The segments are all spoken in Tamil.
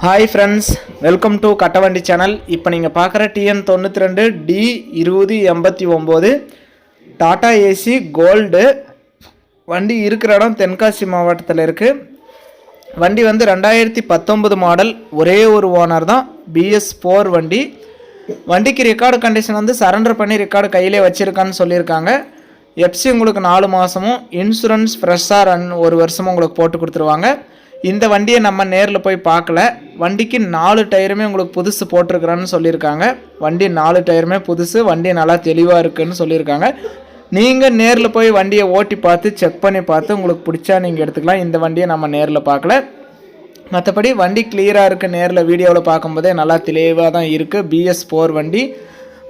Hi friends, welcome to Kattavandi channel. இப்போ நீங்கள் பார்க்குற TN 92 D2089 Tata AC gold வண்டி இருக்கிற இடம் தென்காசி மாவட்டத்தில் இருக்குது. வண்டி வந்து 2019 மாடல், ஒரே ஒரு ஓனர் தான், BS4 வண்டி. வண்டிக்கு ரெக்கார்டு கண்டிஷன் வந்து சரண்டர் பண்ணி ரெக்கார்டு கையிலே வச்சுருக்கான்னு சொல்லியிருக்காங்க. எஃப்சி உங்களுக்கு 4 மாதமும், இன்சூரன்ஸ் ஃப்ரெஷ்ஷாக ரன் 1 வருஷமும் உங்களுக்கு போட்டு கொடுத்துருவாங்க. இந்த வண்டியை நம்ம நேரில் போய் பார்க்கல. வண்டிக்கு 4 டயருமே உங்களுக்கு புதுசு போட்டிருக்கிறேன்னு சொல்லியிருக்காங்க. வண்டி 4 டயருமே புதுசு, வண்டி நல்லா தெளிவாக இருக்குதுன்னு சொல்லியிருக்காங்க. நீங்கள் நேரில் போய் வண்டியை ஓட்டி பார்த்து செக் பண்ணி பார்த்து உங்களுக்கு பிடிச்சா நீங்கள் எடுத்துக்கலாம். இந்த வண்டியை நம்ம நேரில் பார்க்கல. மற்றபடி வண்டி கிளியராக இருக்குது. நேரில் வீடியோவில் பார்க்கும்போதே நல்லா தெளிவாக தான் இருக்குது. BS4 வண்டி.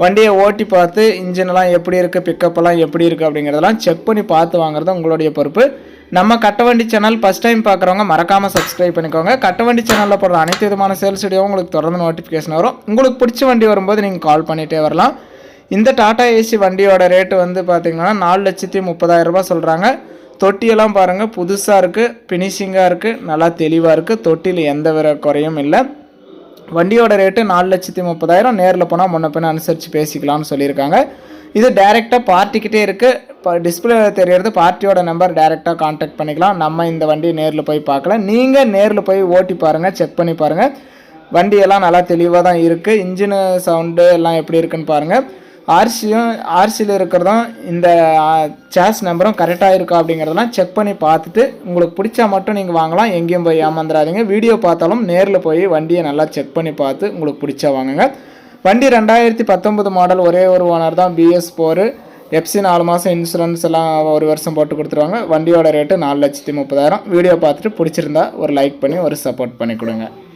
வண்டியை ஓட்டி பார்த்து இன்ஜினெல்லாம் எப்படி இருக்குது, பிக்கப்பெல்லாம் எப்படி இருக்குது அப்படிங்கிறதெல்லாம் செக் பண்ணி பார்த்து வாங்குறது உங்களுடைய பொறுப்பு. நம்ம கட்டவண்டி சேனல் ஃபஸ்ட் டைம் பார்க்குறவங்க மறக்காமல் சப்ஸ்கிரைப் பண்ணிக்கோங்க. கட்டவண்டி சேனலில் போடுற அனைத்து விதமான சேல்ஸ் வீடியோவும் உங்களுக்கு தொடர்ந்து நோட்டிஃபிகேஷன் வரும். உங்களுக்கு பிடிச்ச வண்டி வரும்போது நீங்கள் கால் பண்ணிகிட்டே வரலாம். இந்த டாடா ஏசி வண்டியோட ரேட்டு வந்து பார்த்திங்கன்னா 4,30,000 சொல்கிறாங்க. தொட்டியெல்லாம் பாருங்கள், புதுசாக இருக்குது, ஃபினிஷிங்காக இருக்குது, நல்லா தெளிவாக இருக்குது. தொட்டியில் எந்த வித குறையும் இல்லை. வண்டியோட ரேட்டு 4,30,000. நேரில் போனால் முன்ன பின்ன அனுசரித்து பேசிக்கலாம்னு சொல்லியிருக்காங்க. இது டைரெக்டாக பார்ட்டிக்கிட்டே இருக்குது. இப்போ டிஸ்பிளே தெரியறது பார்ட்டியோட நம்பர், டைரெக்டாக கான்டாக்ட் பண்ணிக்கலாம். நம்ம இந்த வண்டியை நேரில் போய் பார்க்கல. நீங்கள் நேரில் போய் ஓட்டி பாருங்கள், செக் பண்ணி பாருங்கள். வண்டியெல்லாம் நல்லா தெளிவாக தான் இருக்குது. இன்ஜினு சவுண்டு எல்லாம் எப்படி இருக்குன்னு பாருங்கள். ஆர்சியில் இருக்கிறதும் இந்த சேஸ் நம்பரும் கரெக்டாக இருக்கா அப்படிங்கிறதெல்லாம் செக் பண்ணி பார்த்துட்டு உங்களுக்கு பிடிச்சா மட்டும் நீங்கள் வாங்கலாம். எங்கேயும் போய் ஏமாந்துடாதீங்க. வீடியோ பார்த்தாலும் நேரில் போய் வண்டியை நல்லா செக் பண்ணி பார்த்து உங்களுக்கு பிடிச்சா வாங்குங்க. வண்டி 2019 மாடல், ஒரே ஒரு ஓனர் தான், BS4. எஃப்சி 4 மாதம், இன்சூரன்ஸ் எல்லாம் 1 வருஷம் போட்டு கொடுத்துருவாங்க. வண்டியோட ரேட்டு 4,30,000. வீடியோ பார்த்துட்டு பிடிச்சிருந்தா ஒரு லைக் பண்ணி ஒரு சப்போர்ட் பண்ணி கொடுங்க.